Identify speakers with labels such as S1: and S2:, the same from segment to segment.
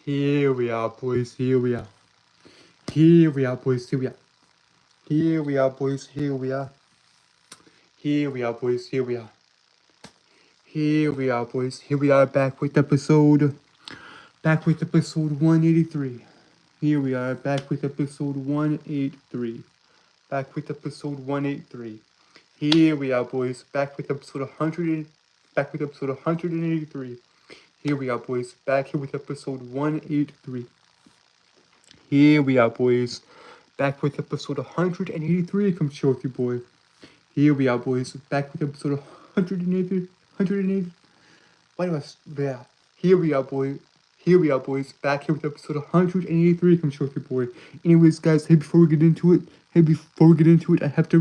S1: Here we are, boys. Here we are. Here we are, boys. Here we are. Here we are, boys. Here we are. Here we are, boys. Here we are. Here we are, boys. Here we are back with episode 183. Here we are back with episode 183. Back with episode 183. Here we are, boys. Back with episode 183. Here we are, boys. Back here with episode 183. Here we are, boys. Back with episode 183. Come chill with you, boy. Here we are, boys. Back with episode 183. 180. Why do I? Yeah. Here we are, boy. Here we are, boys. Back here with episode 183. Come chill with you, boy. Anyways, guys. Hey, before we get into it, I have to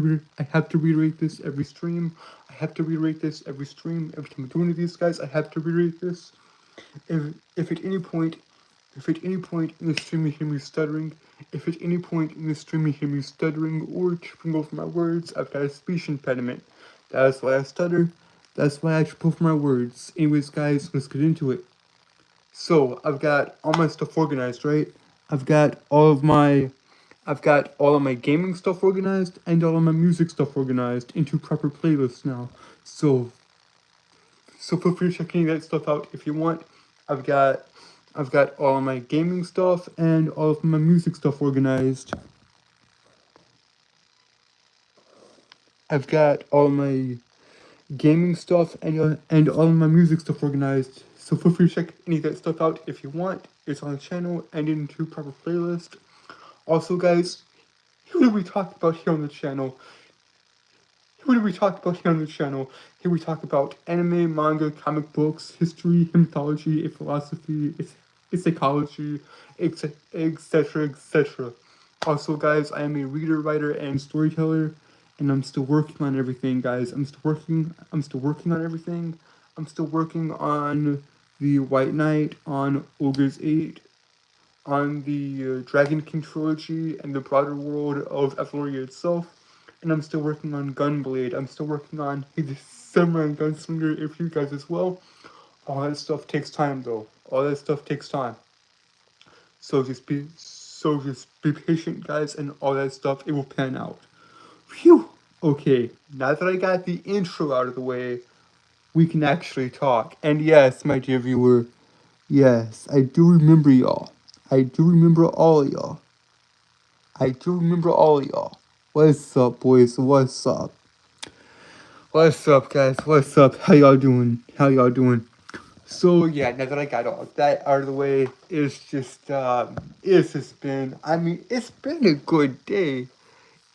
S1: reiterate this every stream. Every time I'm doing these, guys, I have to reiterate this. If at any point in the stream you hear me stuttering, or tripping over my words, I've got a speech impediment. That's why I stutter. That's why I trip over my words. Anyways, guys, let's get into it. So I've got all my stuff organized, right? I've got all of my gaming stuff organized and all of my music stuff organized into proper playlists now. So feel free to check any of that stuff out if you want. I've got all of my gaming stuff and all of my music stuff organized. I've got all my gaming stuff and all of my music stuff organized. So feel free to check any of that stuff out if you want. It's on the channel and into proper playlist. Also, guys, who do we talk about here on the channel? Here we talk about anime, manga, comic books, history, mythology, philosophy, psychology, etc. Also, guys, I am a reader, writer, and storyteller, and I'm still working on everything, guys. I'm still working on everything. I'm still working on the White Knight, on Ogre's 8, on the Dragon King trilogy, and the broader world of Euphoria itself. And I'm still working on Gunblade. I'm still working on the Samurai Gunslinger if you guys as well. All that stuff takes time, though. So just be patient, guys, and all that stuff, it will pan out. Phew! Okay, now that I got the intro out of the way, we can actually talk. And yes, my dear viewer, yes, I do remember y'all. I do remember all of y'all. What's up, boys? What's up? What's up, guys? What's up? How y'all doing? So yeah, now that I got all that out of the way, it's been a good day.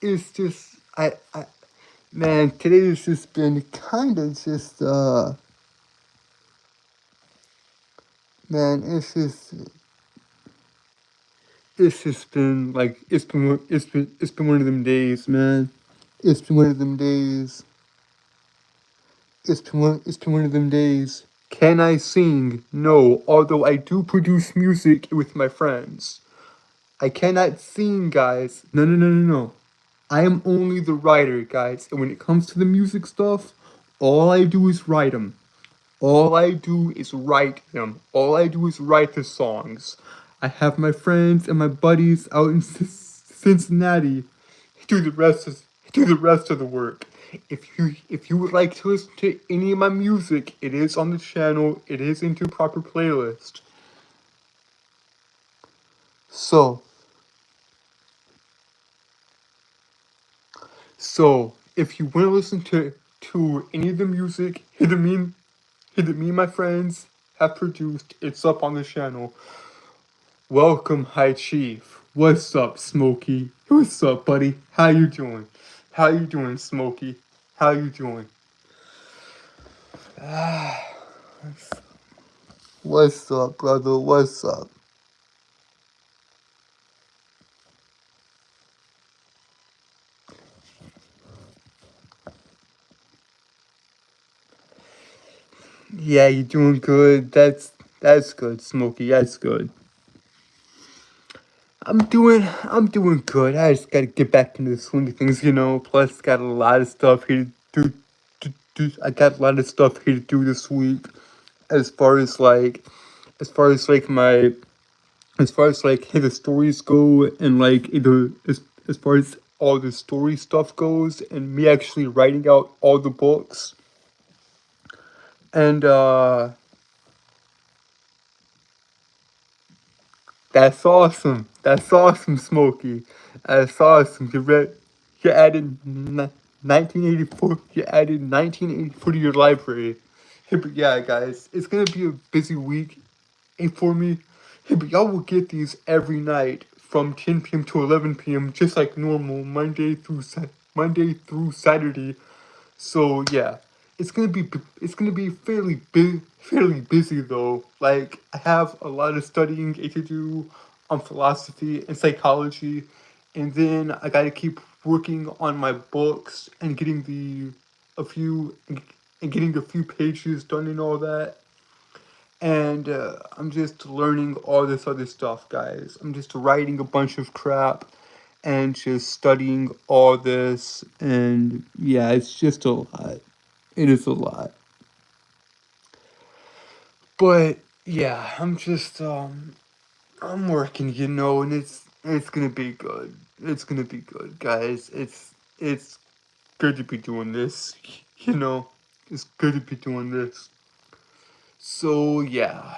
S1: It's just, man, today has just been kind of just, man, it's just been like, it's been one of them days, man. It's been one of them days. Can I sing? No, although I do produce music with my friends. I cannot sing, guys. No. I am only the writer, guys. And when it comes to the music stuff, all I do is write them. All I do is write the songs. I have my friends and my buddies out in Cincinnati do the rest of the work. If you would like to listen to any of my music, it is on the channel. It is into proper playlist. So if you want to listen to any of the music that me and my friends have produced, it's up on the channel. Welcome, High Chief. What's up, Smokey? What's up, buddy? How you doing? Smokey? How you doing? What's up, brother? What's up? Yeah, you doing good? That's good, Smokey. That's good. I'm doing good. I just gotta get back into the swing of things, Plus, got a lot of stuff here to do. I got a lot of stuff here to do this week, as far as my as far as like the stories go, and like as far as all the story stuff goes, and me actually writing out all the books. And that's awesome. That's awesome, Smokey. That's awesome. You added 1984. You added 1984 to your library. Hey, but yeah, guys, it's gonna be a busy week. For me. Hey, but y'all will get these every night from 10 p.m. to 11 p.m. just like normal, Monday through Saturday. So yeah, it's gonna be fairly busy though. Like I have a lot of studying to do on philosophy and psychology, and then I gotta keep working on my books and getting a few pages done and all that. And I'm just learning all this other stuff, guys. I'm just writing a bunch of crap and just studying all this. And yeah, it's just a lot. It is a lot. But yeah, I'm working, and it's gonna be good. It's gonna be good, guys. It's good to be doing this, you know. It's good to be doing this. So yeah.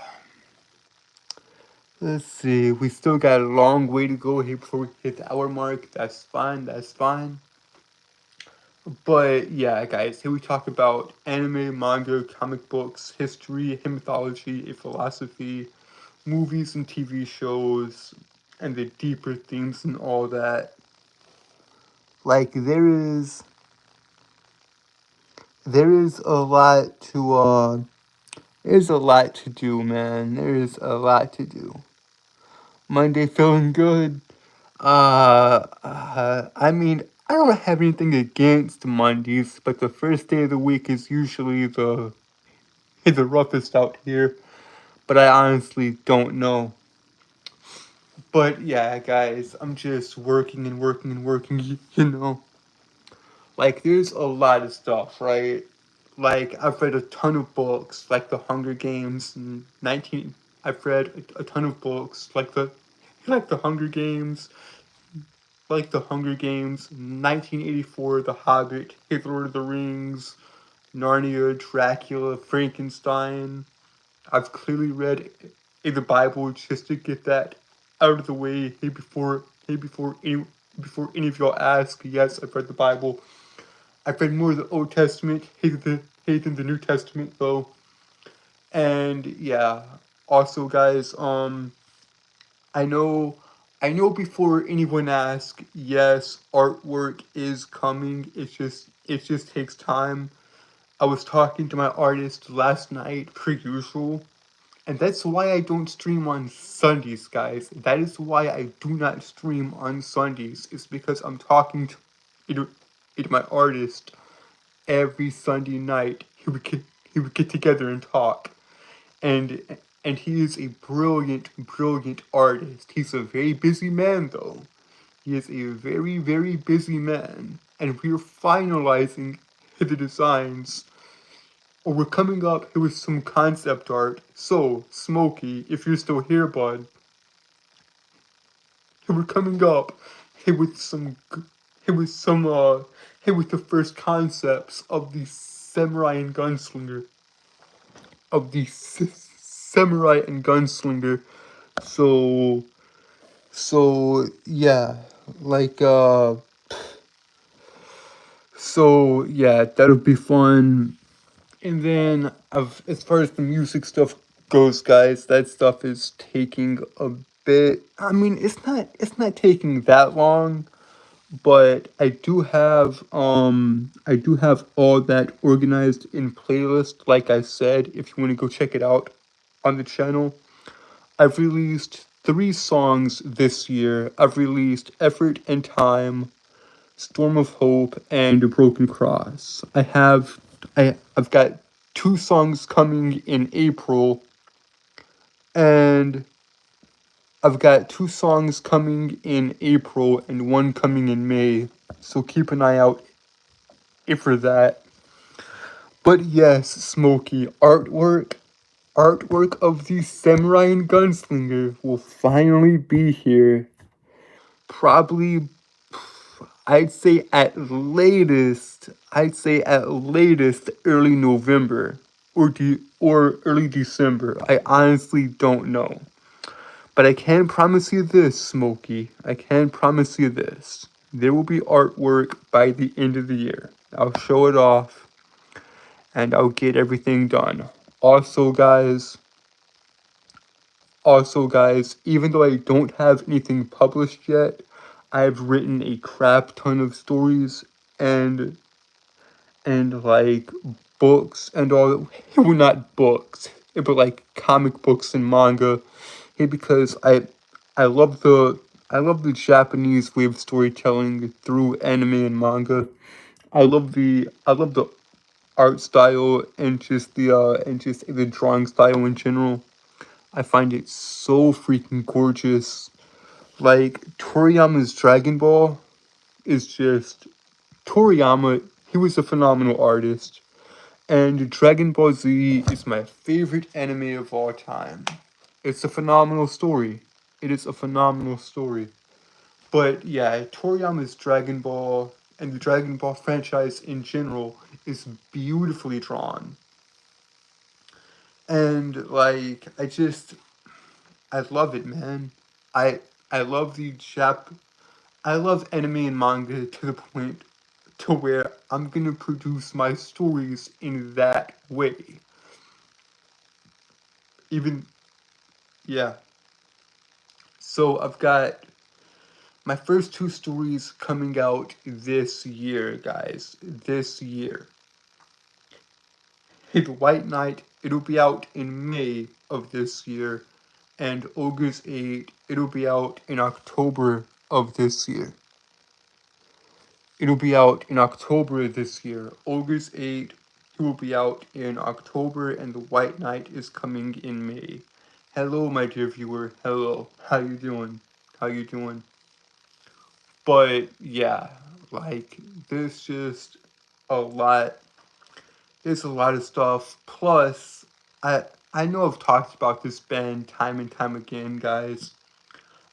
S1: Let's see, we still got a long way to go here before we hit the hour mark. That's fine, that's fine. But yeah, guys, here we talk about anime, manga, comic books, history, mythology, philosophy, movies and TV shows, and the deeper themes and all that. Like there is a lot there's a lot to do, man. There is a lot to do. Monday feeling good. I mean, I don't have anything against Mondays, but the first day of the week is usually the roughest out here. But I honestly don't know. But yeah, guys, I'm just working and working and working. Like there's a lot of stuff, right? Like I've read a ton of books, like The Hunger Games, and 19. I've read a ton of books, like the Hunger Games, 1984, The Hobbit, Hit Lord of the Rings, Narnia, Dracula, Frankenstein. I've clearly read in the Bible just to get that out of the way. Before any of y'all ask, yes, I've read the Bible. I've read more of the Old Testament, hated the New Testament though. And yeah, also guys, I know before anyone asks, yes, artwork is coming. It just takes time. I was talking to my artist last night, per usual, and that's why I don't stream on Sundays, guys. That is why I do not stream on Sundays. It's because I'm talking to my artist every Sunday night. He would get together and talk, and he is a brilliant artist. He's a very busy man, though. He is a very busy man, and we're finalizing the designs, or we're coming up with some concept art. So, Smokey, if you're still here, bud, we're coming up with with the first concepts of the samurai and gunslinger, of the samurai and gunslinger. So yeah, like so yeah, that'll be fun. And then as far as the music stuff goes, guys, that stuff is taking a bit. I mean, it's not taking that long, but I do have all that organized in playlist. Like I said, if you want to go check it out on the channel, I've released 3 songs this year. I've released Effort and Time, Storm of Hope, and A Broken Cross. I've got 2 songs coming in April, and I've got 2 songs coming in April and one coming in May. So keep an eye out for that. But yes, Smokey, artwork. artwork of the Samurai and Gunslinger will finally be here. Probably, I'd say at latest early November or early December. I honestly don't know. But I can promise you this, Smokey. I can promise you this. There will be artwork by the end of the year. I'll show it off and I'll get everything done. Also, guys, even though I don't have anything published yet, I've written a crap ton of stories and like books and all. Well, not books, but like comic books and manga. Because I love the Japanese way of storytelling through anime and manga. I love the art style and just the drawing style in general. I find it so freaking gorgeous. Like Toriyama's Dragon Ball is just Toriyama. He was a phenomenal artist, and Dragon Ball Z is my favorite anime of all time. It's a phenomenal story. It is a phenomenal story. But yeah, Toriyama's Dragon Ball and the Dragon Ball franchise in general is beautifully drawn. And like I love it, man. I I love I love anime and manga to the point to where I'm gonna produce my stories in that way. Even yeah. So I've got my first two stories coming out this year, guys. This year. The White Knight, it'll be out in May of this year, and Ogre's 8, it'll be out in October of this year. It'll be out in October this year. Ogre's 8, it will be out in October, and The White Knight is coming in May. Hello, my dear viewer. Hello. How you doing? How you doing? But yeah, like there's just a lot. There's a lot of stuff. Plus, I know I've talked about this band time and time again, guys.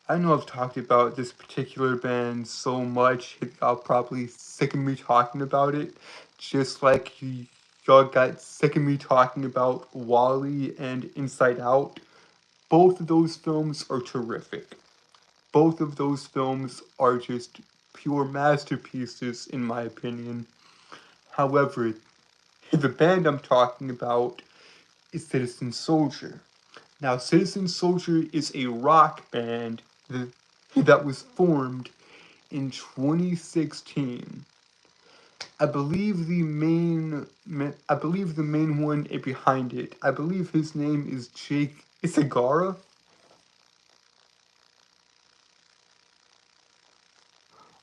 S1: I know I've talked about this particular band so much, y'all probably sick of me talking about it. Just like y'all got sick of me talking about Wally and Inside Out. Both of those films are terrific. Both of those films are just pure masterpieces, in my opinion. However, the band I'm talking about is Citizen Soldier. Now, Citizen Soldier is a rock band that was formed in 2016. I believe the main one behind it. I believe his name is Jake Isagara.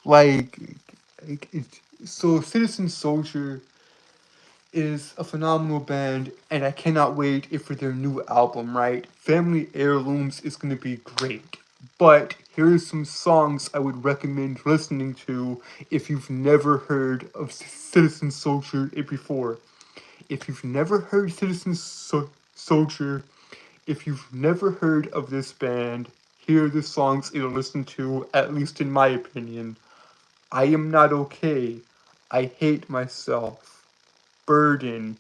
S1: Like, so Citizen Soldier is a phenomenal band, and I cannot wait for their new album, right? Family Heirlooms is going to be great. But here's some songs I would recommend listening to if you've never heard of Citizen Soldier before. If you've never heard Soldier, if you've never heard of this band, here are the songs to listen to, at least in my opinion. I Am Not Okay, I Hate Myself, Burden,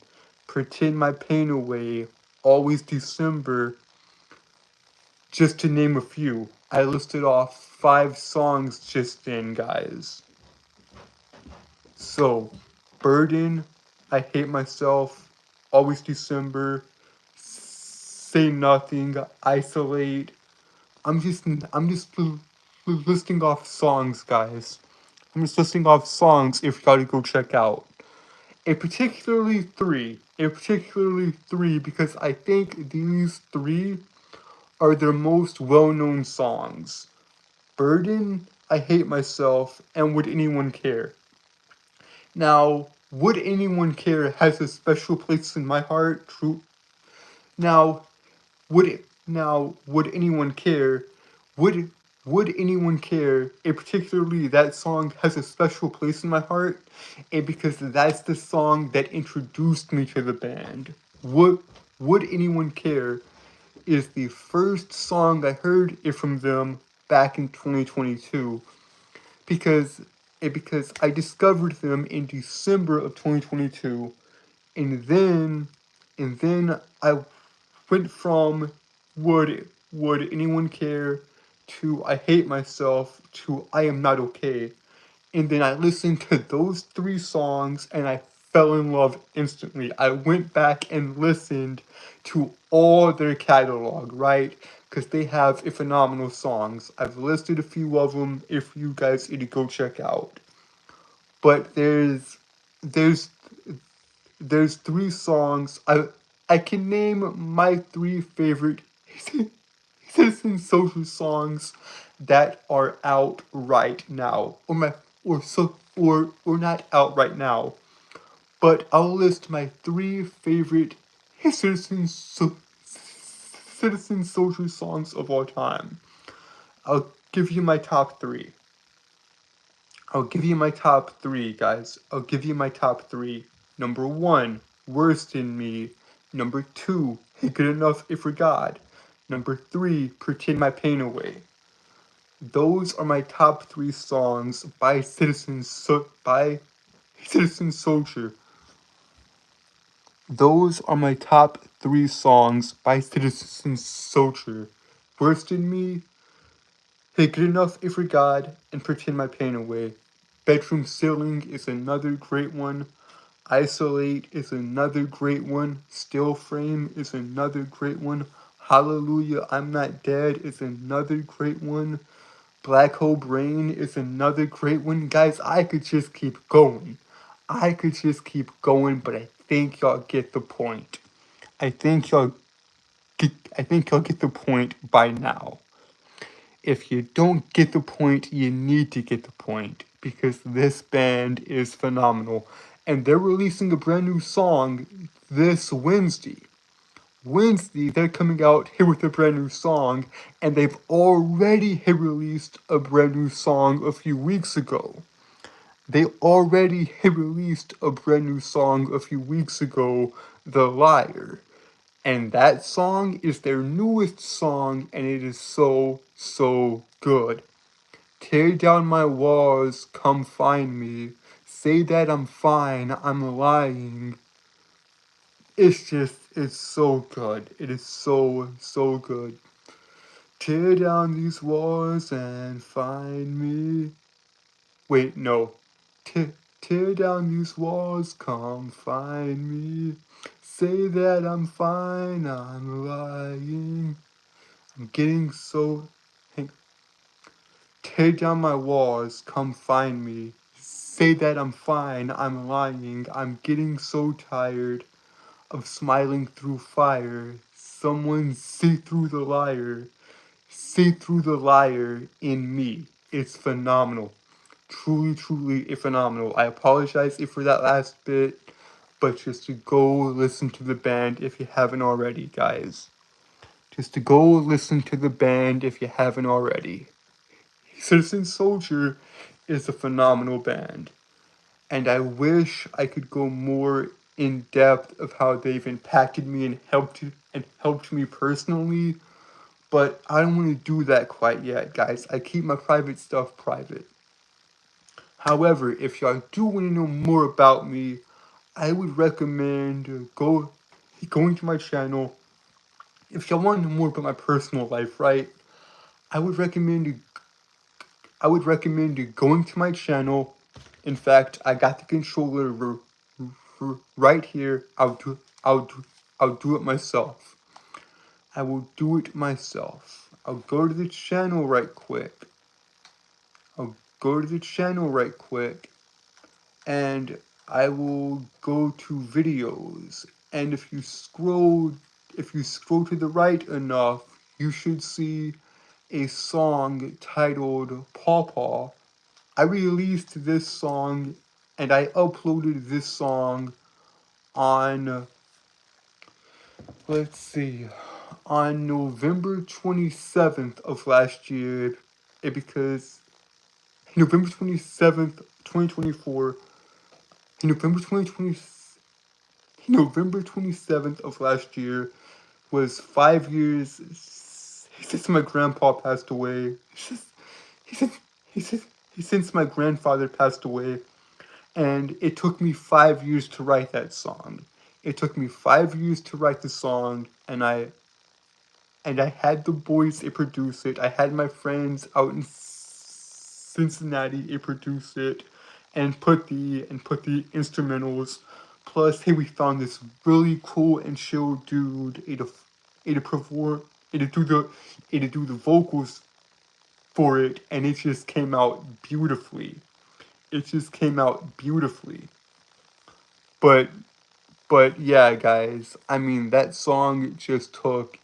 S1: Pretend My Pain Away, Always December, just to name a few. I listed off 5 songs just then, guys. So, Burden, I Hate Myself, Always December, Say Nothing, Isolate. I'm just listing off songs, guys. I'm just listing off songs if you gotta go check out. In particularly three, because I think these three are their most well-known songs. Burden, I Hate Myself, and Would Anyone Care? Now, Would Anyone Care has a special place in my heart. True. Now, would anyone care? Would would anyone care? And particularly that song has a special place in my heart, and because that's the song that introduced me to the band. Would Anyone Care is the first song I heard it from them back in 2022 because because I discovered them in December of 2022, and then I went from would anyone care to I hate myself to I am not okay. And then I listened to those three songs and I fell in love instantly. I went back and listened to all their catalog, right? Because they have a phenomenal songs. I've listed a few of them if you guys need to go check out. But there's there's three songs. I can name my three favorite citizen social songs that are out right now, or not out right now. But I'll list my three favorite citizen citizen social songs of all time. I'll give you my top three. I'll give you my top three, guys. I'll give you my top three. Number one, Worst in Me. Number two, Hey Good Enough If We're God. Number three, Pretend My Pain Away. Those are my top three songs by Citizen Soldier. Those are my top three songs by Citizen Soldier. Worst in Me, Hey Good Enough If We're God, and Pretend My Pain Away. Bedroom Ceiling is another great one. Isolate is another great one. Still Frame is another great one. Hallelujah, I'm Not Dead is another great one. Black Hole Brain is another great one. Guys, I could just keep going. I could just keep going, but I think y'all get the point. I think y'all get the point by now. If you don't get the point, you need to get the point because this band is phenomenal. And they're releasing a brand new song this Wednesday. They're coming out here with a brand new song, and they've already released a brand new song a few weeks ago. They already released a brand new song a few weeks ago, The Liar. And that song is their newest song, and it is so, so good. Tear down my walls, come find me. Say that I'm fine, I'm lying. It's so good. It is so, so good. Tear down these walls and find me. Wait, no. Tear down these walls, come find me. Say that I'm fine, I'm lying. I'm getting so. Tear down my walls, come find me. Say that I'm fine, I'm lying. I'm getting so tired of smiling through fire. Someone see through the liar. See through the liar in me. It's phenomenal. Truly, truly phenomenal. I apologize for that last bit, but just to go listen to the band if you haven't already, guys. Just to go listen to the band if you haven't already. Citizen Soldier is a phenomenal band, and I wish I could go more in depth of how they've impacted me and helped me personally, but I don't want to do that quite yet, guys. I keep my private stuff private. However, if y'all do want to know more about me, I would recommend going to my channel. If y'all want to know more about my personal life, right? I would recommend going to my channel. In fact, I got the controller right here. I'll do it myself. I will do it myself. I'll go to the channel right quick. And I will go to videos. And if you scroll to the right enough, you should see a song titled Paw Paw. I released this song and I uploaded this song on, let's see, on November 27th of last year. Because November 27th, 2024, November 2020, November 27th of last year was 5 years since my grandpa passed away. Since, since, since my grandfather passed away. And it took me 5 years to write that song. It took me 5 years to write the song, and I had the boys to produce it. I had my friends out in Cincinnati to produce it, and put the instrumentals. Plus, hey, we found this really cool and chill dude to perform, to do the vocals for it, and it just came out beautifully. It just came out beautifully. But but yeah, guys, I mean that song just took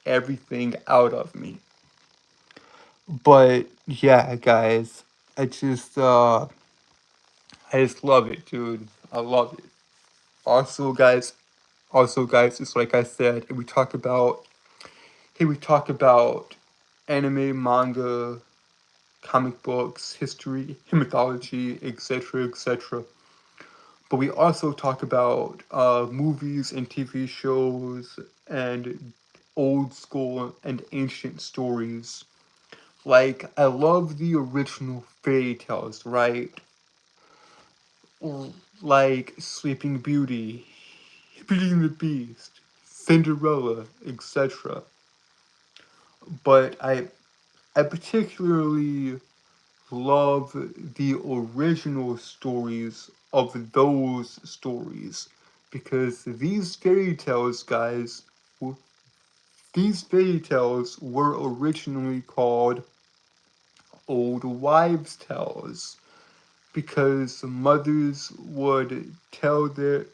S1: everything out of me. But yeah, guys, I just uh I just love it, dude. I love it. Also, guys, just like I said, we talk about anime, manga, comic books, history, mythology, etc., etc. But we also talk about movies and TV shows and old school and ancient stories. Like, I love the original fairy tales, right? Like Sleeping Beauty, Beauty and the Beast, Cinderella, etc. But I particularly love the original stories of those stories because these fairy tales were originally called old wives' tales because mothers would tell their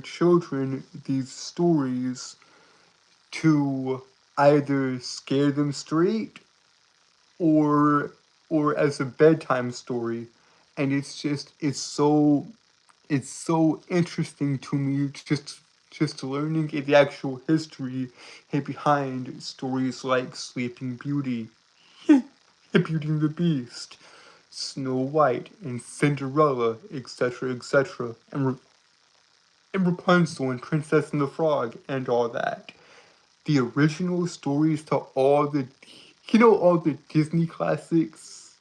S1: children these stories to either scare them straight or as a bedtime story, and it's so interesting to me just learning the actual history behind stories like Sleeping Beauty, Beauty and the Beast, Snow White, and Cinderella, etc., etc., and Rapunzel and Princess and the Frog and all that. The original stories to all the Disney classics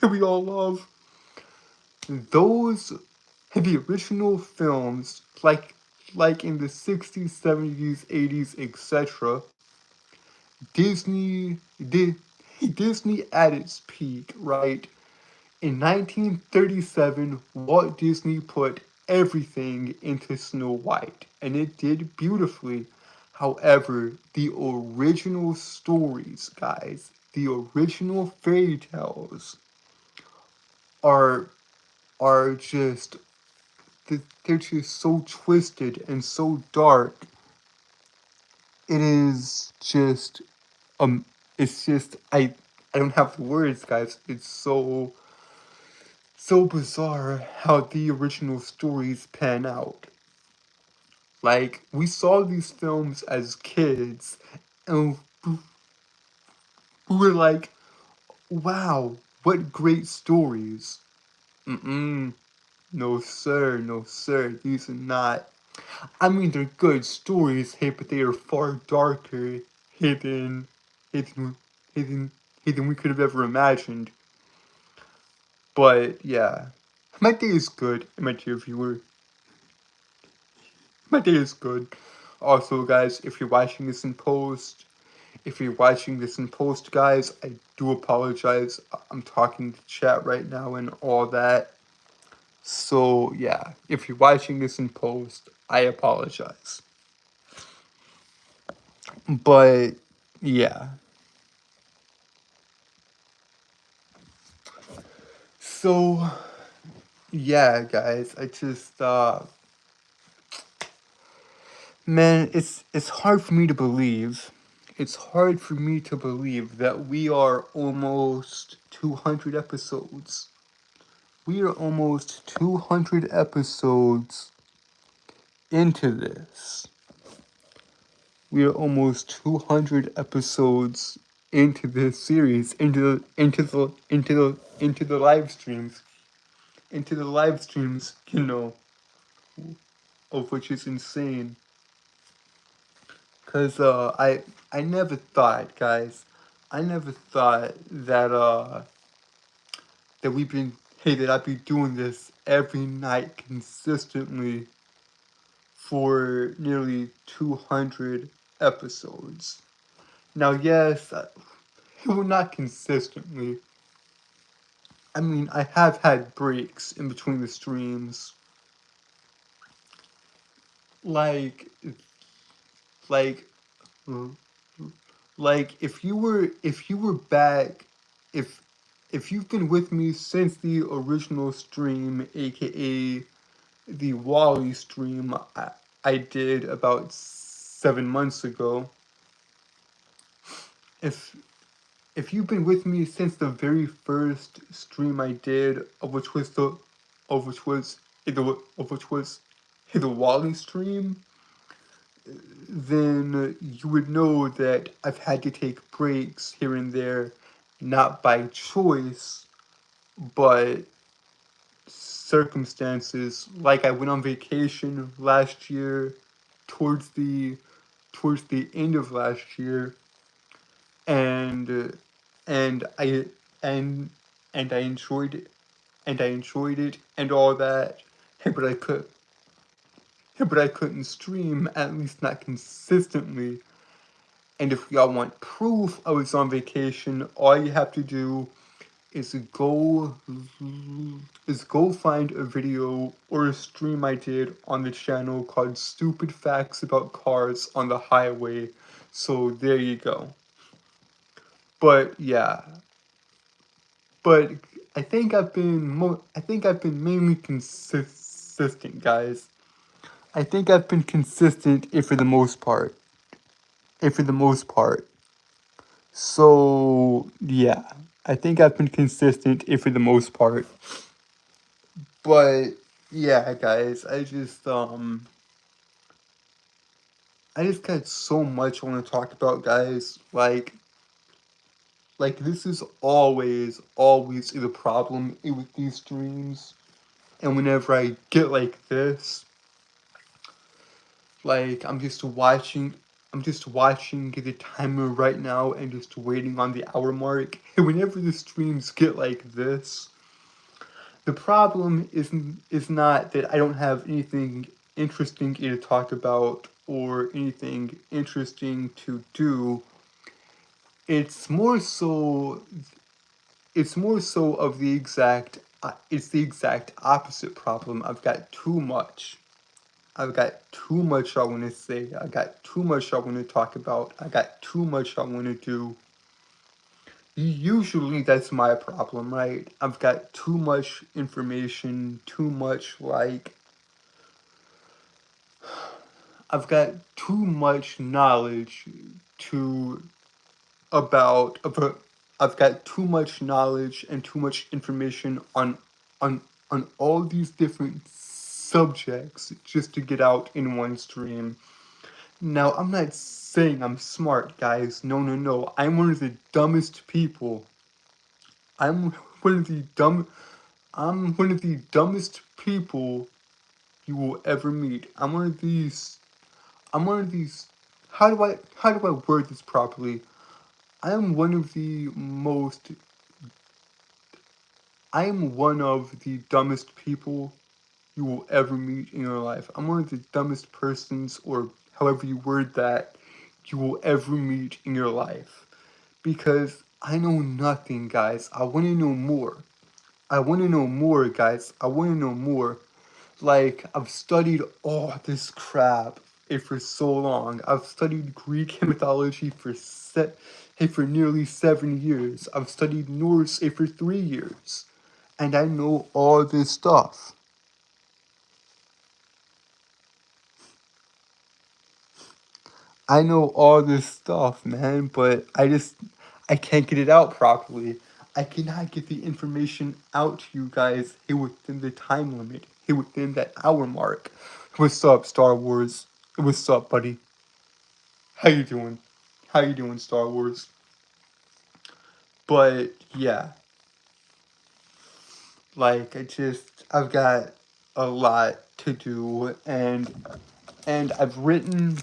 S1: we all love. Those the original films, like in the 60s, 70s, 80s, etc. Disney did Disney at its peak, right? In 1937, Walt Disney put everything into Snow White, and it did beautifully. However, the original stories, guys, the original fairy tales are are just they're just so twisted and so dark. It is just it's just I don't have the words, guys. It's so bizarre how the original stories pan out. Like, we saw these films as kids, and we were like, wow, what great stories. Mm-mm. No, sir, no, sir. These are not. I mean, they're good stories, hey, but they are far darker, hidden, hidden, hidden, hidden we could have ever imagined. But, yeah. My day is good, my dear viewer. My day is good. Also, guys, if you're watching this in post, guys, I do apologize. I'm talking to chat right now and all that. So, yeah, if you're watching this in post, I apologize. But, yeah. So, yeah, guys, man, it's hard for me to believe. It's hard for me to believe that we are almost 200 episodes. We are almost 200 episodes into this. We are almost 200 episodes into this series, into the live streams, you know. of which is insane. Cause I never thought, guys, I never thought that we've been that I'd be doing this every night consistently for nearly 200 episodes. Now, yes, well, not consistently. I mean, I have had breaks in between the streams, like like like if you were back if if you've been with me since the original stream, aka the Wally stream I did about 7 months ago, if if you've been with me since the very first stream I did, of which was of which was the Wally stream, then you would know that I've had to take breaks here and there, not by choice, but circumstances. Like I went on vacation last year, towards the towards the end of last year, and and I and and I enjoyed it, and all that. Hey, but I couldn't stream, at least not consistently. And if y'all want proof I was on vacation, all you have to do is go find a video or a stream I did on the channel called Stupid Facts About Cars on the Highway. So there you go. But yeah. But I think I've been mainly consistent, guys. I think I've been consistent if for the most part. If for the most part. So, yeah, I think I've been consistent if for the most part. But yeah, guys, I just got so much I want to talk about, guys. Like this is always the problem with these streams. And whenever I get like this, like I'm just watching the timer right now and just waiting on the hour mark. And whenever the streams get like this, the problem is not that I don't have anything interesting to talk about or anything interesting to do. It's more so it's more so of the exact it's the exact opposite problem. I've got too much I want to say. I got too much I want to talk about. I got too much I want to do. Usually that's my problem, right? I've got too much information, too much I've got too much knowledge to about I've got too much knowledge and too much information on on all these different subjects just to get out in one stream. Now, I'm not saying I'm smart, guys. No, no, no. I'm one of the dumbest people. I'm one of the dumb I'm one of the dumbest people you will ever meet. I'm one of these how do I word this properly? I am one of the most I am one of the dumbest people you will ever meet in your life. I'm one of the dumbest persons, or however you word that, you will ever meet in your life. Because I know nothing, guys. I want to know more. I want to know more, guys. I want to know more. Like, I've studied all this crap for so long. I've studied Greek mythology for nearly 7 years. I've studied Norse for 3 years. And I know all this stuff. I know all this stuff, man, but I can't get it out properly. I cannot get the information out to you guys here within the time limit, here within that hour mark. What's up, Star Wars? What's up, buddy? How you doing? How you doing, Star Wars? But yeah, like I've got a lot to do, and I've written.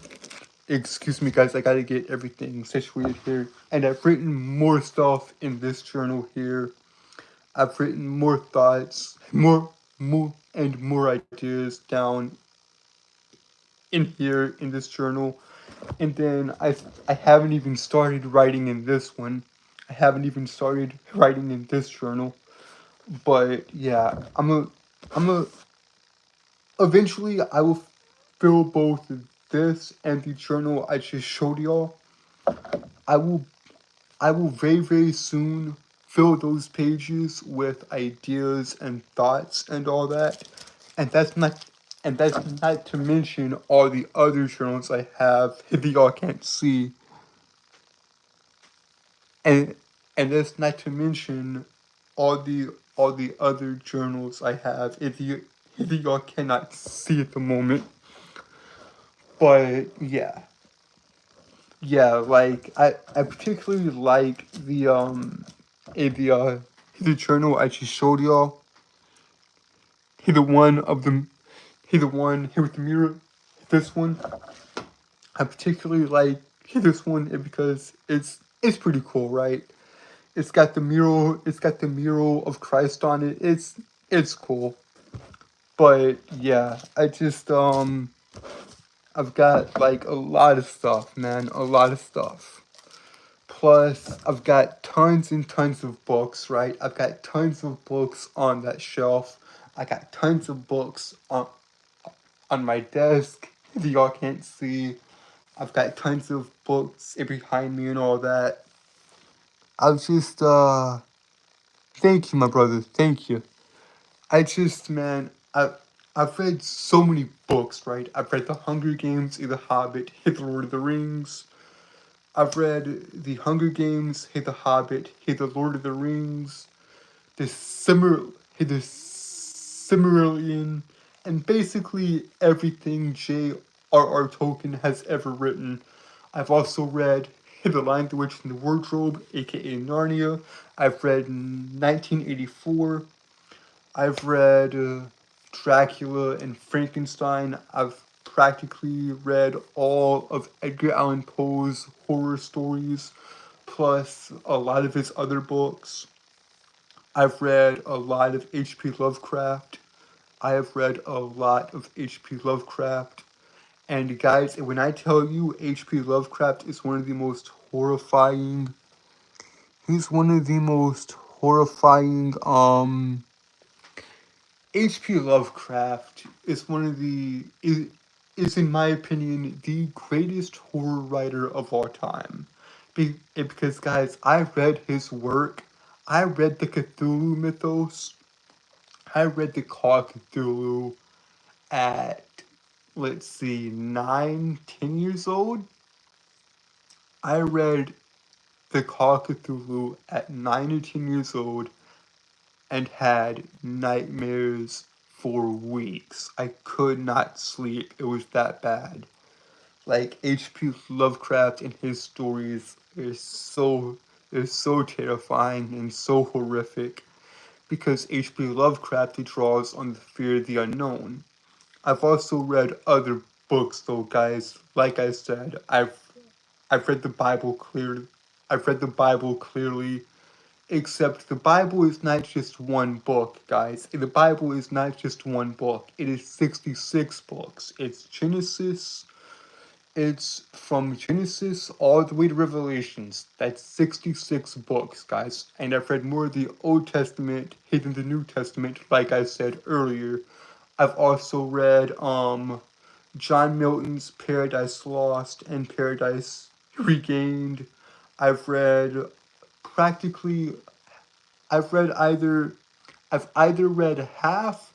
S1: Excuse me, guys. I gotta get everything situated here, and I've written more stuff in this journal here. I've written more thoughts, more ideas down in here in this journal, and then I haven't even started writing in this one. I haven't even started writing in this journal, but yeah, I'm a. Eventually, I will fill both this and the journal I just showed y'all. I will I will very soon fill those pages with ideas and thoughts and all that. And that's not to mention all the other journals I have that y'all can't see. And that's not to mention all the other journals I have if y'all cannot see at the moment. But yeah. Yeah, like I particularly like the journal I just showed y'all. He the one of the he the one here with the mirror. This one I particularly like this one because it's pretty cool, right? It's got the mural of Christ on it. It's cool. But yeah, I've got like a lot of stuff, man, a lot of stuff. Plus, I've got tons and tons of books, right? I've got tons of books on that shelf. I got tons of books on my desk that y'all can't see. I've got tons of books behind me and all that. I've just, thank you, my brother. Thank you. Man, I've read so many books, right? I've read The Hunger Games, The Hobbit, The Lord of the Rings. I've read The Hunger Games, The Hobbit, The Lord of the Rings, the Cimmerillion, and basically everything J.R.R. Tolkien has ever written. I've also read The Lion, the Witch, and the Wardrobe, aka Narnia. I've read 1984. I've read Dracula and Frankenstein. I've practically read all of Edgar Allan Poe's horror stories, plus a lot of his other books. I've read a lot of H.P. Lovecraft. I have read a lot of H.P. Lovecraft. And guys, when I tell you H.P. Lovecraft is one of the most horrifying, he's one of the most horrifying, H.P. Lovecraft is one of the is in my opinion the greatest horror writer of all time. Because guys, I read his work. I read the Cthulhu mythos. I read the Call of Cthulhu at, let's see, 9, 10 years old. I read the Call of Cthulhu at 9 or 10 years old and had nightmares for weeks. I could not sleep. It was that bad. Like H.P. Lovecraft and his stories are so terrifying and so horrific because H.P. Lovecraft draws on the fear of the unknown. I've also read other books though, guys. Like I said, I've read the Bible clearly. I've read the Bible clearly. Except the Bible is not just one book, guys. The Bible is not just one book. It is 66 books. It's from Genesis all the way to Revelations. That's 66 books, guys. And I've read more of the Old Testament than the New Testament, like I said earlier. I've also read John Milton's Paradise Lost and Paradise Regained. I've read practically I've read either I've either read half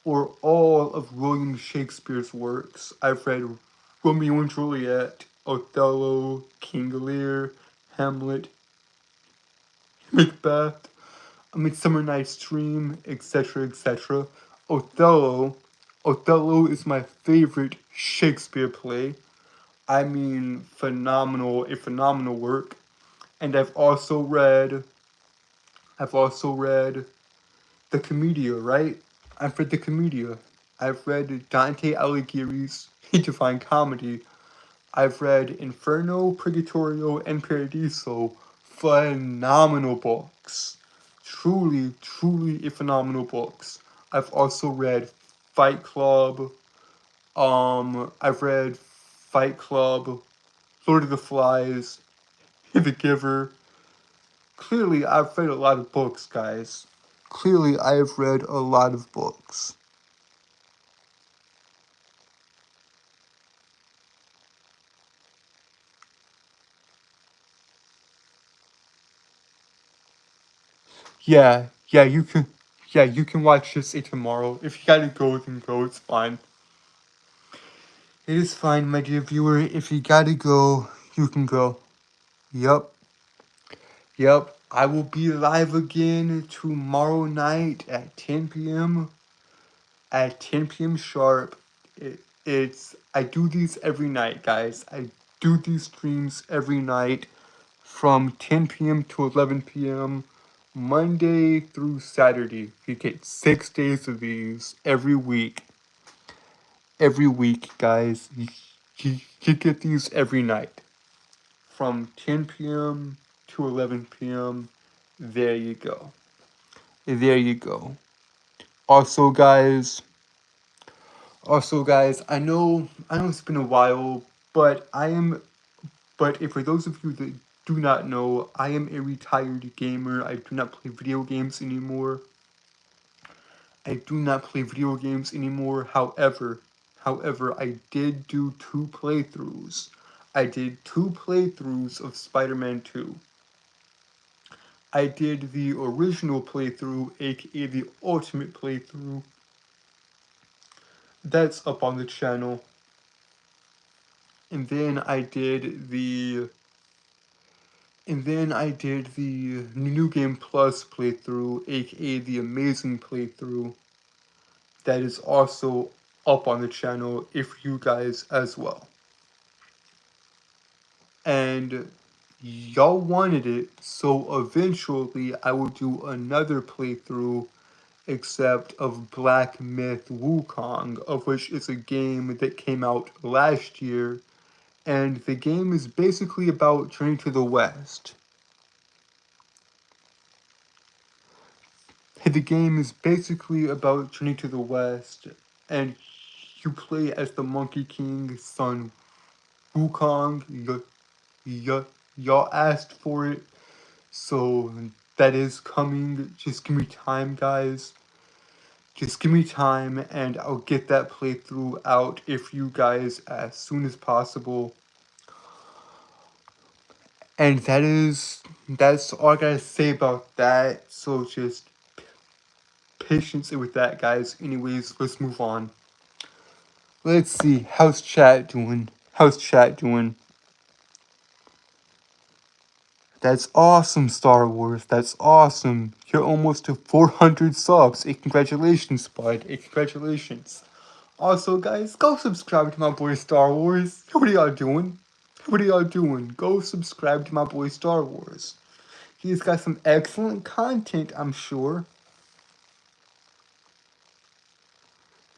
S1: or all of William Shakespeare's works. I've read Romeo and Juliet, Othello, King Lear, Hamlet, Macbeth, A Midsummer Night's Dream, etc., etc. Othello, Othello is my favorite Shakespeare play. I mean, a phenomenal work. And I've also read the Commedia, right? I've read the Commedia. I've read Dante Alighieri's Divine Comedy. I've read Inferno, Purgatorio, and Paradiso. Phenomenal books. Truly, truly phenomenal books. I've also read Fight Club. I've read Fight Club, Lord of the Flies, The Giver. Clearly, I've read a lot of books, guys. Clearly, I have read a lot of books. Yeah, you can watch this tomorrow. If you gotta go, then go, it's fine. It is fine, my dear viewer. If you gotta go, you can go. Yup. I will be live again tomorrow night at 10 p.m. At 10 p.m. sharp. I do these every night, guys. I do these streams every night from 10 p.m. to 11 p.m. Monday through Saturday. You get 6 days of these every week. Every week, guys. You get these every night. From 10 p.m. to 11 p.m. There you go. There you go. Also, guys, I know it's been a while, but if for those of you that do not know, I am a retired gamer. I do not play video games anymore. However, I did do 2 playthroughs. I did 2 playthroughs of Spider-Man 2. I did the original playthrough, aka the ultimate playthrough. That's up on the channel. And then I did the New Game Plus playthrough, aka the amazing playthrough. That is also up on the channel if you guys as well. And y'all wanted it, so eventually I will do another playthrough except of Black Myth Wukong, of which is a game that came out last year, and the game is basically about Journey to the West. The game is basically about Journey to the West, and you play as the Monkey King's son, Wukong. Y'all asked for it, so that is coming. Just give me time, guys. Just give me time, and I'll get that playthrough out if you guys as soon as possible. And that's all I gotta say about that. So just patience with that, guys. Anyways, let's move on. Let's see, how's chat doing? That's awesome, Star Wars. That's awesome. You're almost to 400 subs. Congratulations, bud. Congratulations. Also, guys, go subscribe to my boy Star Wars. What are y'all doing? Go subscribe to my boy Star Wars. He's got some excellent content, I'm sure.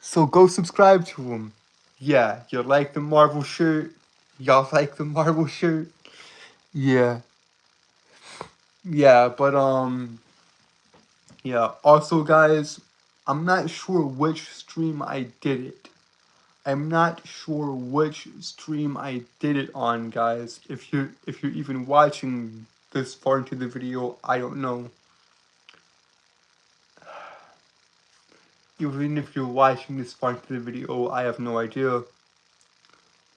S1: So go subscribe to him. Yeah, you like the Marvel shirt? Y'all like the Marvel shirt? Yeah. Yeah, but yeah. Also, guys, I'm not sure which stream I did it. On, guys. If you're even watching this far into the video, I don't know. Even if you're watching this far into the video, I have no idea.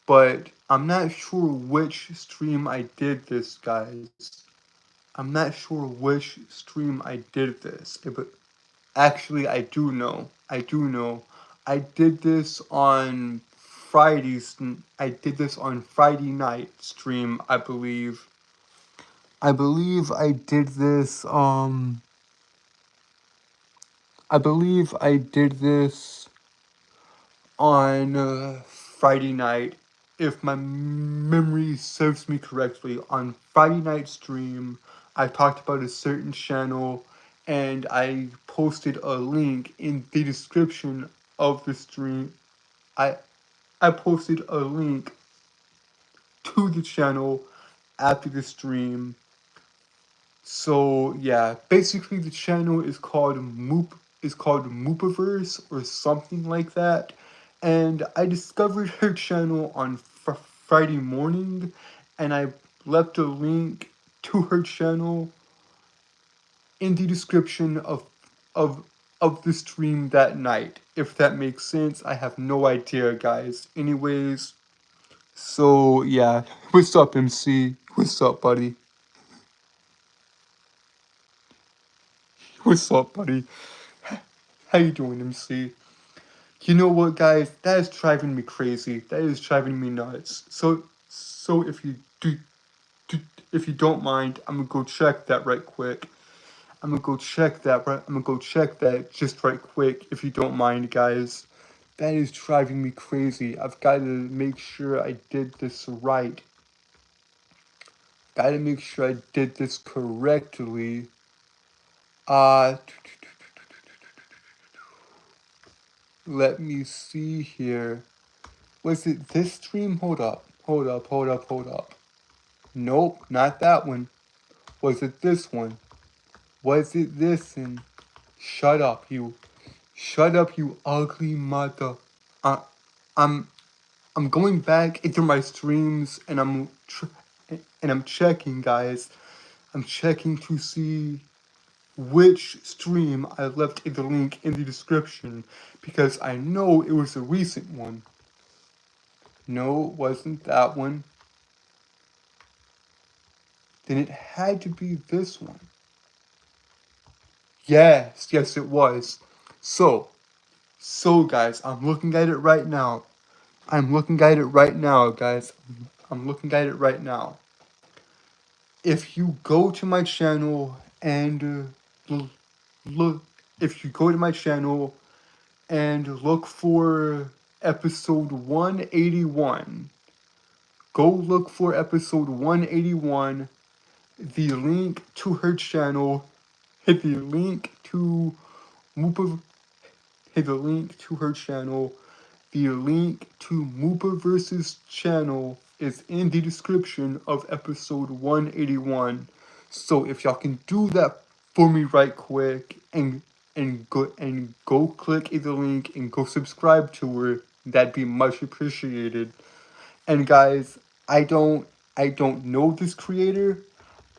S1: But I'm not sure which stream I did this, guys. I'm not sure which stream I did this. But actually, I do know. I did this on Fridays. I did this on Friday night stream, I believe. I believe I did this on Friday night, if my memory serves me correctly. On Friday night stream, I talked about a certain channel, and I posted a link in the description of the stream, I I posted a link to the channel after the stream. So yeah, basically the channel is called Moopaverse or something like that. And I discovered her channel on Friday morning, and I left a link to her channel in the description of of the stream that night. If that makes sense, I have no idea, guys. Anyways, so yeah, what's up, MC? What's up, buddy? What's up, buddy? How you doing, MC? You know what, guys? That is driving me crazy. That is driving me nuts. So do if you don't mind, I'm gonna go check that right quick. I'm gonna go check that just right quick, if you don't mind, guys. That is driving me crazy. I've got to make sure I did this right. Got to make sure I did this correctly. Uh, let me see here. Was it this stream? Hold up. Nope, not that one. Was it this one? Was it this one? Shut up, you. Shut up, you ugly mother. Uh, I'm I'm going back into my streams and I'm checking, guys. I'm checking to see which stream I left the link in the description because I know it was a recent one. No, it wasn't that one. Then it had to be this one. Yes, it was. So guys, I'm looking at it right now. Guys. I'm looking at it right now. If you go to my channel and look, if you go to my channel and look for episode 181, go look for episode 181. The link to her channel, hit the link to Moopa, hit the link to her channel. The link to Moopaverse's channel is in the description of episode 181. So if y'all can do that for me right quick and go click the link and go subscribe to her, that'd be much appreciated. And guys, I don't know this creator.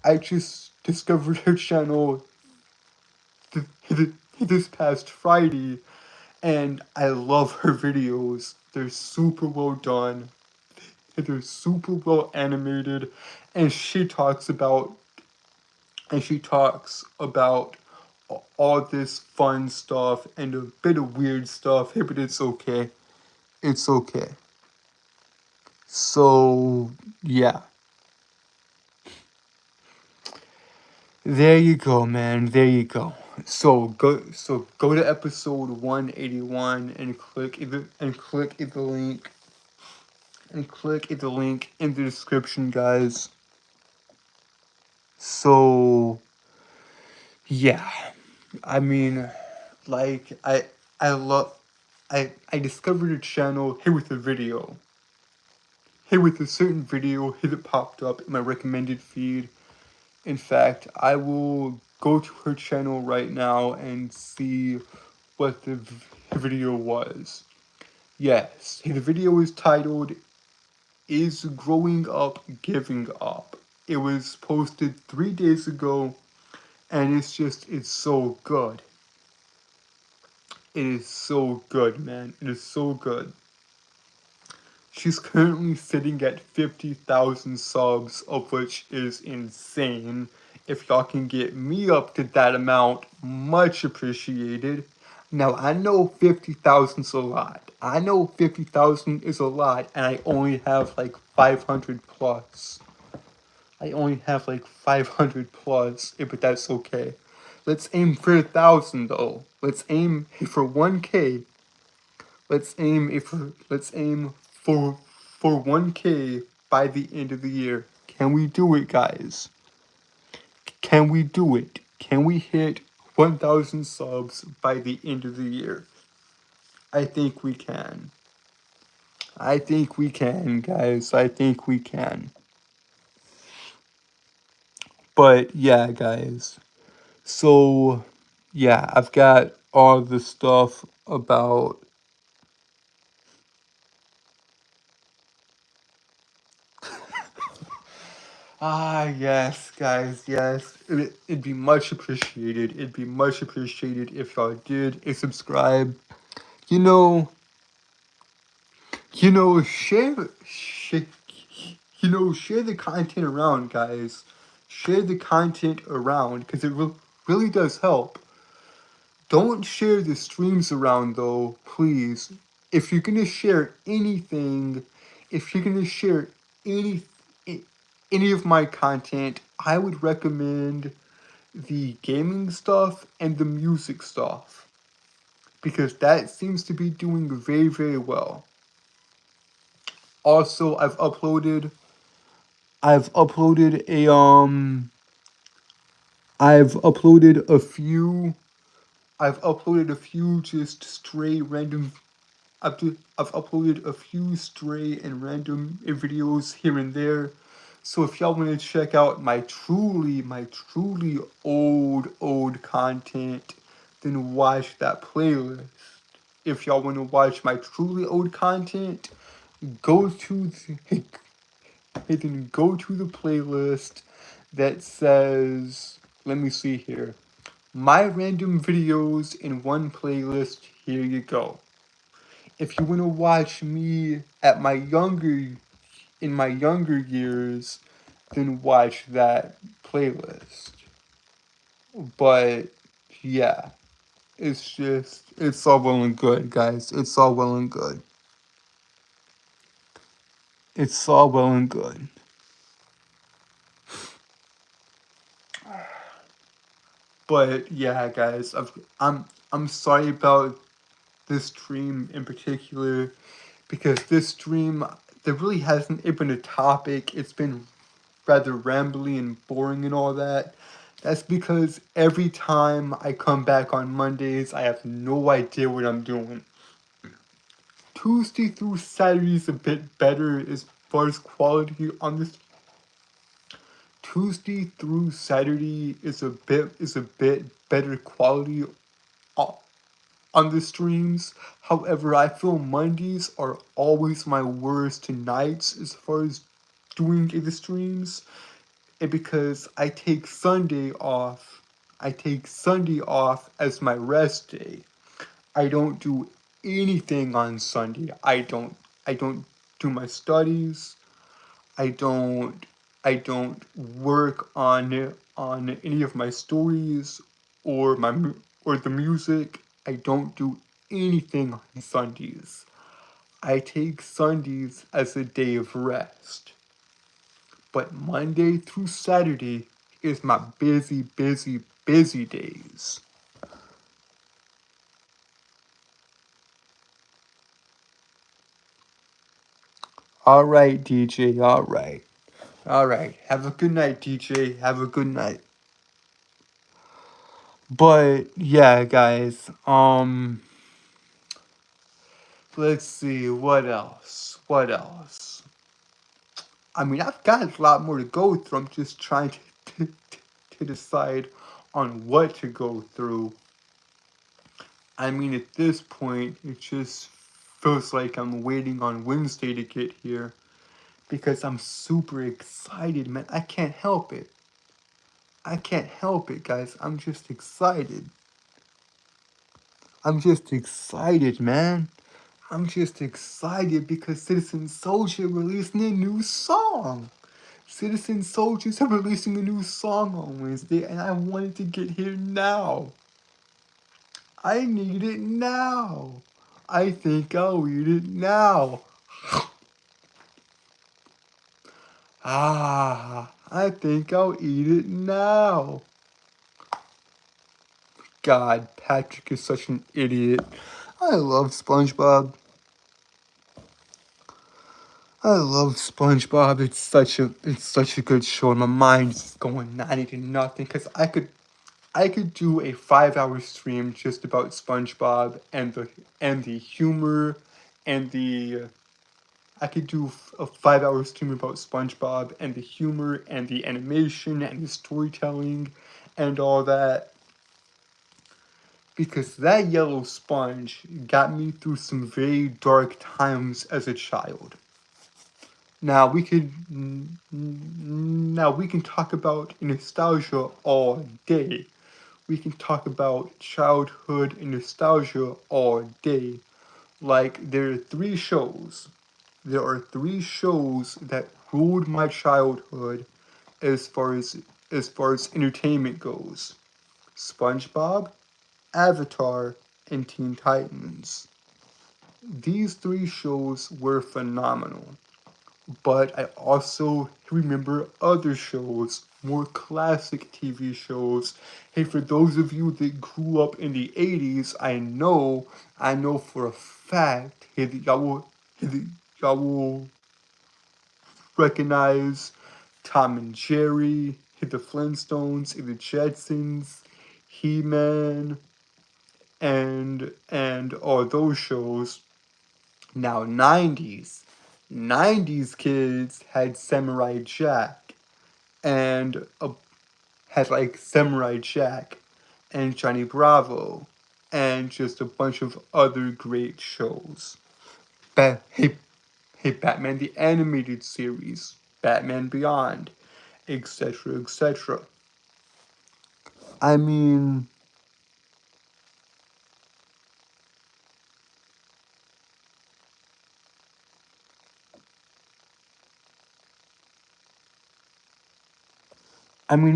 S1: I just discovered her channel this past Friday, and I love her videos. They're super well done. They're super well animated, and she talks about all this fun stuff and a bit of weird stuff. Hey, but it's okay. It's okay. So yeah. There you go, man. There you go. So go to episode 181 and click the link in the description, guys. So yeah, I mean, like I love I discovered a channel here with a video. Here with a certain video here that popped up in my recommended feed. In fact, I will go to her channel right now and see what the video was. Yes, the video is titled Is Growing Up Giving Up? It was posted 3 days ago, and it's so good. It is so good, man. It is so good. She's currently sitting at 50,000 subs, of which is insane. If y'all can get me up to that amount, much appreciated. Now, I know 50,000 is a lot. I know 50,000 is a lot, and I only have like 500 plus. I only have like 500 plus, but that's okay. Let's aim for 1,000 though. Let's aim for 1K. Let's aim for 1K by the end of the year. Can we do it, guys? Can we do it? Can we hit 1,000 subs by the end of the year? I think we can. I think we can, guys. I think we can. But yeah, guys. So yeah, I've got all the stuff about yes, guys, yes. It'd be much appreciated. It'd be much appreciated if y'all did a subscribe. You know, share, share the content around, guys. Share the content around because it really does help. Don't share the streams around though, please. If you're gonna share anything, if you're gonna share any any of my content, I would recommend the gaming stuff and the music stuff because that seems to be doing very well. Also, I've uploaded a few just stray random I've uploaded a few stray and random videos here and there. So if y'all want to check out my truly old content, then watch that playlist. If y'all want to watch my truly old content, go to the then go to the playlist that says, let me see here, my random videos in one playlist. Here you go. If you want to watch me in my younger years, then watch that playlist. But yeah, it's all well and good, guys. It's all well and good. It's all well and good. But yeah, guys, I'm sorry about this stream in particular because this stream there really hasn't been a topic. It's been rather rambly and boring and all that. That's because every time I come back on Mondays, I have no idea what I'm doing. Tuesday through Saturday is a bit better as far as quality on this. Tuesday through Saturday is a bit better quality on the streams. However, I feel Mondays are always my worst nights as far as doing the streams. And because I take Sunday off, as my rest day. I don't do anything on Sunday. I don't do my studies. I don't I don't work on any of my stories or or the music. I don't do anything on Sundays. I take Sundays as a day of rest. But Monday through Saturday is my busy days. All right, DJ. All right. All right. Have a good night, DJ. Have a good night. But yeah, guys. Let's see what else. What else? I mean, I've got a lot more to go through. I'm just trying to decide on what to go through. I mean, at this point, it just feels like I'm waiting on Wednesday to get here because I'm super excited, man. I can't help it. I can't help it, guys. I'm just excited. I'm just excited, man. I'm just excited because Citizen Soldier releasing a new song. Citizen Soldiers are releasing a new song on Wednesday, and I wanted to get here now. I need it now. I think I'll eat it now. I think I'll eat it now. God, Patrick is such an idiot. I love SpongeBob. I love SpongeBob. It's such a good show. And my mind's going 90 to nothing because I could do a 5-hour stream just about SpongeBob and the humor and the I could do a 5-hour stream about SpongeBob and the humor and the animation and the storytelling and all that. Because that yellow sponge got me through some very dark times as a child. Now we can talk about nostalgia all day. We can talk about childhood and nostalgia all day. Like there are three shows. There are three shows that ruled my childhood as far as entertainment goes. SpongeBob, Avatar, and Teen Titans. These three shows were phenomenal. But I also remember other shows, more classic TV shows. Hey, for those of you that grew up in the 80s, I know for a fact, y'all will recognize Tom and Jerry, the Flintstones, the Jetsons, He-Man, and all those shows. Now 90s kids had Samurai Jack and had like Samurai Jack and Johnny Bravo and just a bunch of other great shows. Hey, Batman the Animated Series, Batman Beyond, etc., etc. I mean,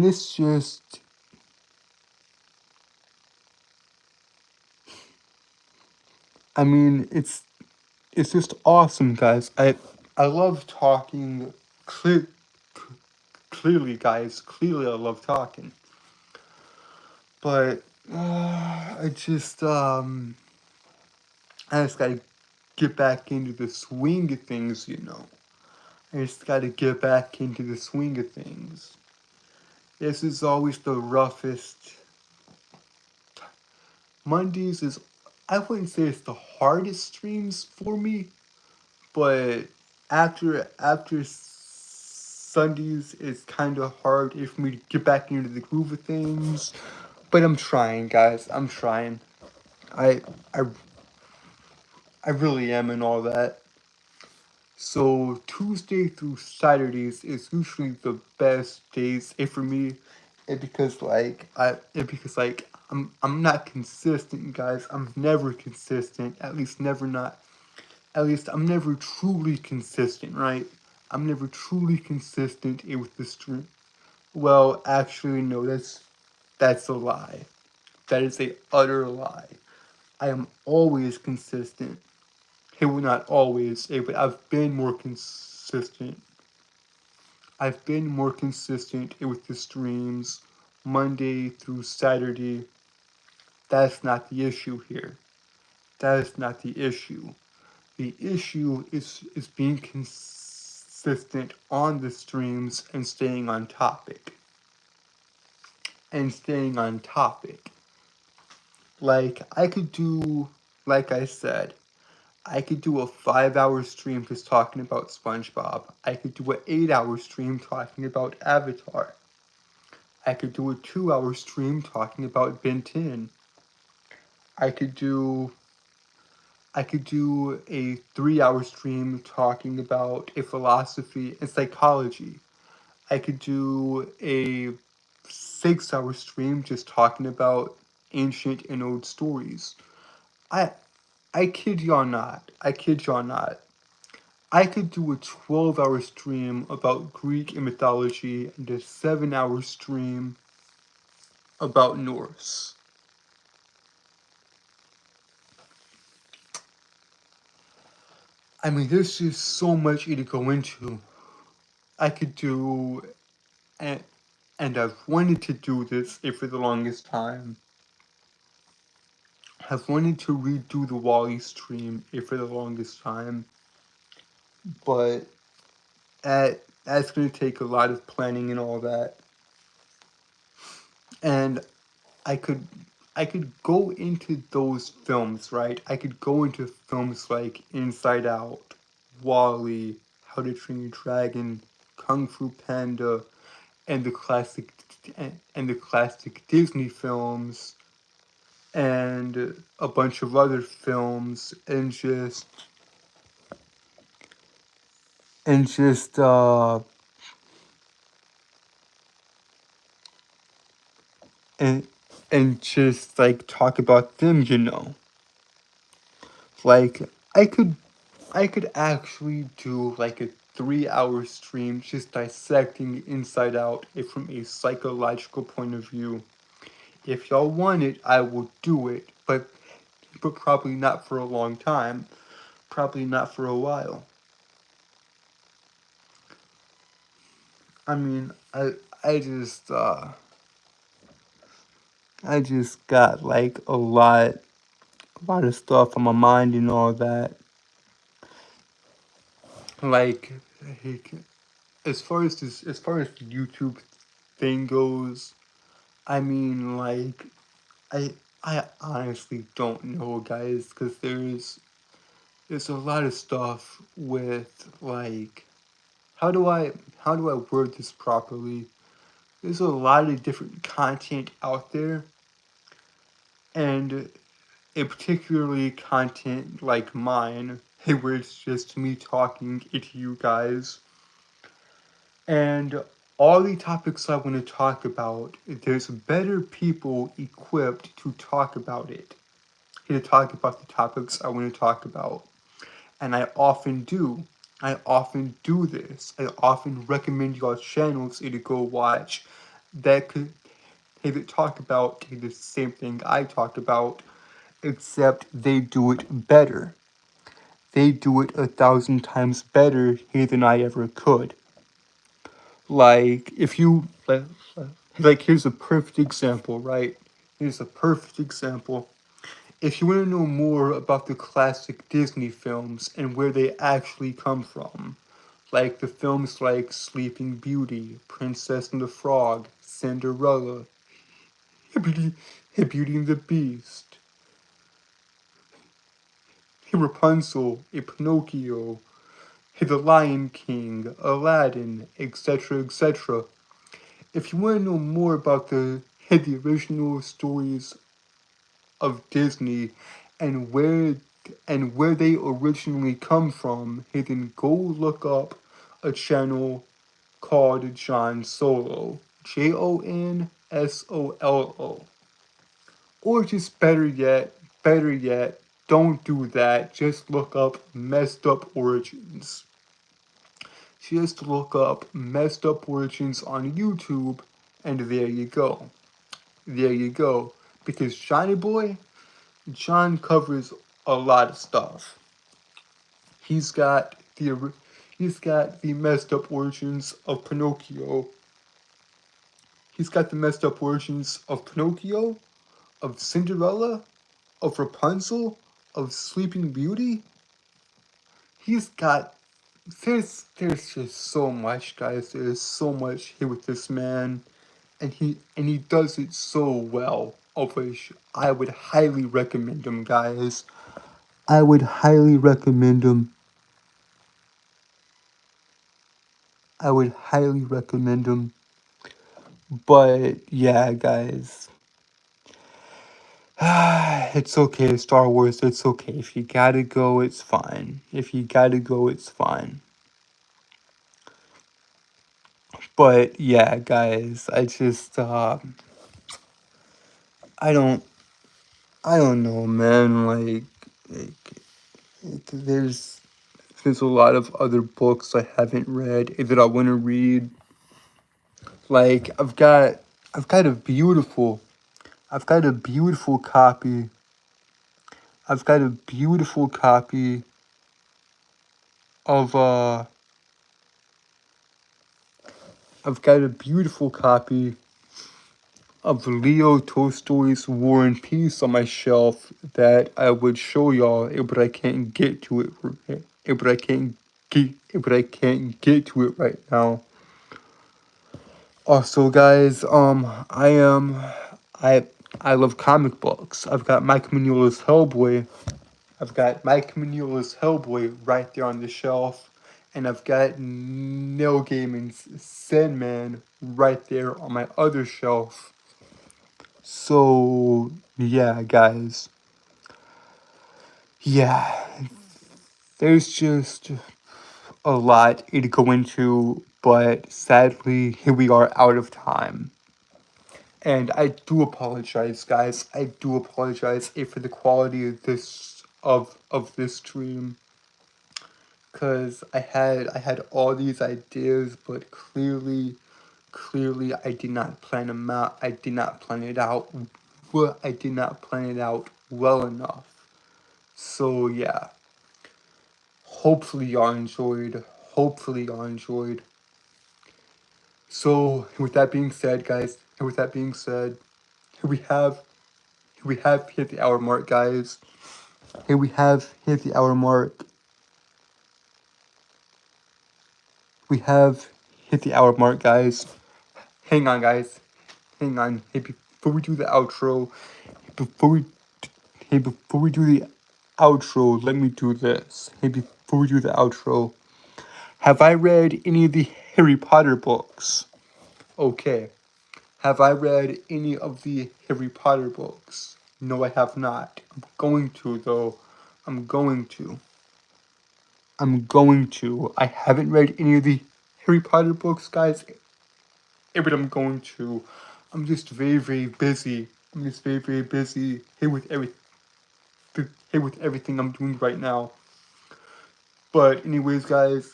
S1: it's just, I mean, it's just awesome, guys. I love talking clearly, guys. Clearly, I love talking, but I just gotta get back into the swing of things, you know. I just gotta get back into the swing of things. This is always the roughest. Mondays is, I wouldn't say it's the hardest streams for me, but after Sundays, it's kind of hard for me to get back into the groove of things. But I'm trying, guys. I'm trying. I I I really am and all that. So Tuesday through Saturdays is usually the best days for me, because like I'm not consistent, guys. I'm never consistent. At least I'm never truly consistent, right? I'm never truly consistent with the stream. Well, actually, no. That's a lie. That is a utter lie. I am always consistent. Hey, well, not always, but I've been more consistent. I've been more consistent with the streams Monday through Saturday. That's not the issue here. That is not the issue. The issue is being consistent on the streams and staying on topic. And staying on topic. Like like I said, I could do a 5-hour stream just talking about SpongeBob. I could do an 8-hour stream talking about Avatar. I could do a 2-hour stream talking about Ben 10. I could do a 3-hour stream talking about a philosophy and psychology. I could do a 6-hour stream just talking about ancient and old stories. I I kid y'all not. I kid y'all not. I could do a 12-hour stream about Greek and mythology and a 7-hour stream about Norse. There's just so much to go into. I could do, and, and I've wanted to do this for the longest time. I've wanted to redo the Wally stream for the longest time, but that's going to take a lot of planning and all that. And I could I could go into those films, right? I could go into films like Inside Out, Wall-E, How to Train Your Dragon, Kung Fu Panda, and the classic Disney films, and a bunch of other films, and just and and just like talk about them, you know. Like I could actually do like a 3 hour stream just dissecting Inside Out from a psychological point of view. If y'all want it, I will do it, but probably not for a long time. Probably not for a while. I mean, I just I just got like a lot of stuff on my mind and all that. Like, as far as the YouTube thing goes, I mean, like, I I honestly don't know, guys, because there's a lot of stuff with like how do I word this properly? There's a lot of different content out there, and particularly content like mine, where it's just me talking to you guys. And all the topics I want to talk about, there's better people equipped to talk about it, to talk about the topics I want to talk about. And I often do. I often do this. I often recommend y'all channels to go watch that could that talk about the same thing I talk about, except they do it better. They do it 1,000 times better here than I ever could. Like, if you, like, here's a perfect example, right? Here's a perfect example. If you want to know more about the classic Disney films and where they actually come from, like the films like Sleeping Beauty, Princess and the Frog, Cinderella, Beauty, Beauty and the Beast, Rapunzel, Pinocchio, The Lion King, Aladdin, etc., etc. If you want to know more about the original stories of Disney and where they originally come from, then go look up a channel called John Solo, JONSOLO. Or just better yet, don't do that. Just look up Messed Up Origins. Just look up Messed Up Origins on YouTube, and there you go. There you go. Because Johnny Boy, John covers a lot of stuff. He's got the he's got the messed up origins of Pinocchio. He's got the messed up origins of Pinocchio, of Cinderella, of Rapunzel, of Sleeping Beauty. He's got there's just so much, guys. There's so much here with this man, and he does it so well. Of which I would highly recommend him, guys. I would highly recommend him. I would highly recommend him. But yeah, guys. It's okay, Star Wars, it's okay. If you gotta go, it's fine. If you gotta go, it's fine. But yeah, guys, I don't know, man. There's a lot of other books I haven't read that I want to read. Like I've got a beautiful I've got a beautiful copy. I've got a beautiful copy of I've got a beautiful copy of Leo Tolstoy's War and Peace on my shelf that I would show y'all, but I can't get to it. But I can't get to it right now. Also, guys, I I love comic books. I've got Mike Mignola's Hellboy. I've got Mike Mignola's Hellboy right there on the shelf. And I've got Neil Gaiman's Sandman right there on my other shelf. So, yeah, guys. Yeah, there's just a lot to go into, but sadly, here we are out of time. And I do apologize, guys. I do apologize for the quality of this stream, cause I had all these ideas, but clearly I did not plan them out. I did not plan it out. Well, I did not plan it out well enough. So yeah. Hopefully y'all enjoyed. Hopefully y'all enjoyed. So with that being said, guys, and with that being said, here we have hit the hour mark, guys. Here we have hit the hour mark. We have hit the hour mark, guys. Hang on, guys. Hang on. Hey, before we do the outro, before we before we do the outro, let me do this. Hey, before we do the outro, have I read any of the Harry Potter books? Okay. Have I read any of the Harry Potter books? No, I have not. I'm going to, though. I'm going to. I haven't read any of the Harry Potter books, guys. But I'm going to. I'm just very, very busy. I'm just very, very busy here with everything I'm doing right now. But anyways, guys.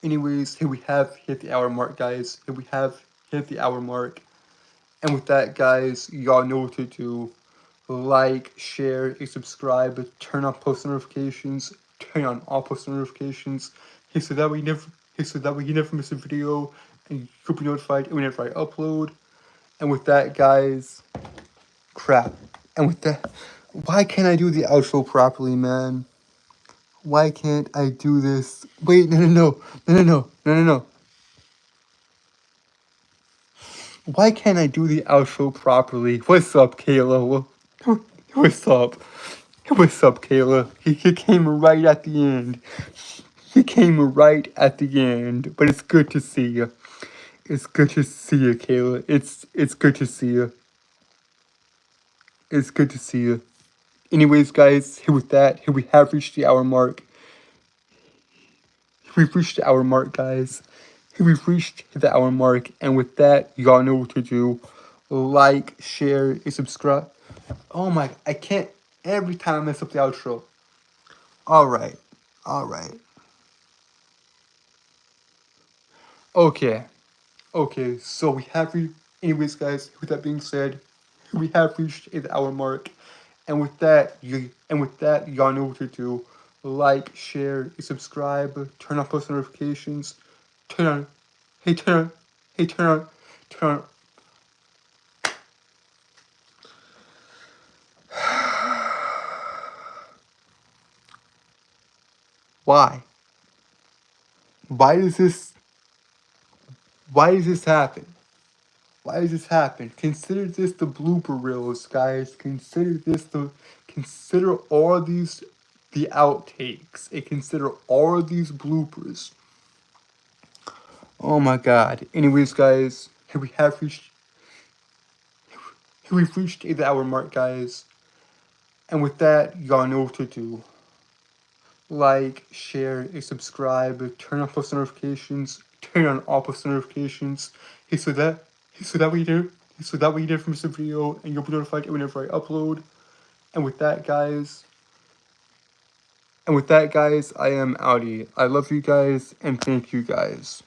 S1: Here we have hit the hour mark, guys. Here we have hit the hour mark. And with that, guys, y'all know what to do. Like, share, and subscribe, turn on post notifications, turn on all post notifications. So that way you never miss a video, and you'll be notified whenever I upload. And with that, guys, crap. And with that, why can't I do the outro properly, man? Why can't I do this? Wait, no. Why can't I do the outro properly? What's up, Kayla? What's up? What's up, Kayla? He came right at the end. He came right at the end. But it's good to see you. It's good to see you, Kayla. It's good to see you. It's good to see you. Anyways, guys, here with that, here we have reached the hour mark. We've reached the hour mark, guys. We've reached the hour mark, and with that, y'all know what to do. Like, share, and subscribe. Oh my, I can't every time I mess up the outro. Alright. Okay, so we have anyways, guys, with that being said, we have reached the hour mark. And with that, y'all know what to do. Like, share, and subscribe, turn on post notifications, turn on, turn on. Why? Why does this happen? Why does this happen? Consider this the blooper reels, guys. Consider all these the outtakes. And consider all these bloopers. Oh my god. Anyways, guys, we've reached the hour mark, guys. And with that, y'all know what to do. Like, share, and subscribe, turn on post notifications, turn on all post notifications. So that we never miss a video, and you'll be notified whenever I upload. And with that, guys, I am outie. I love you guys, and thank you guys.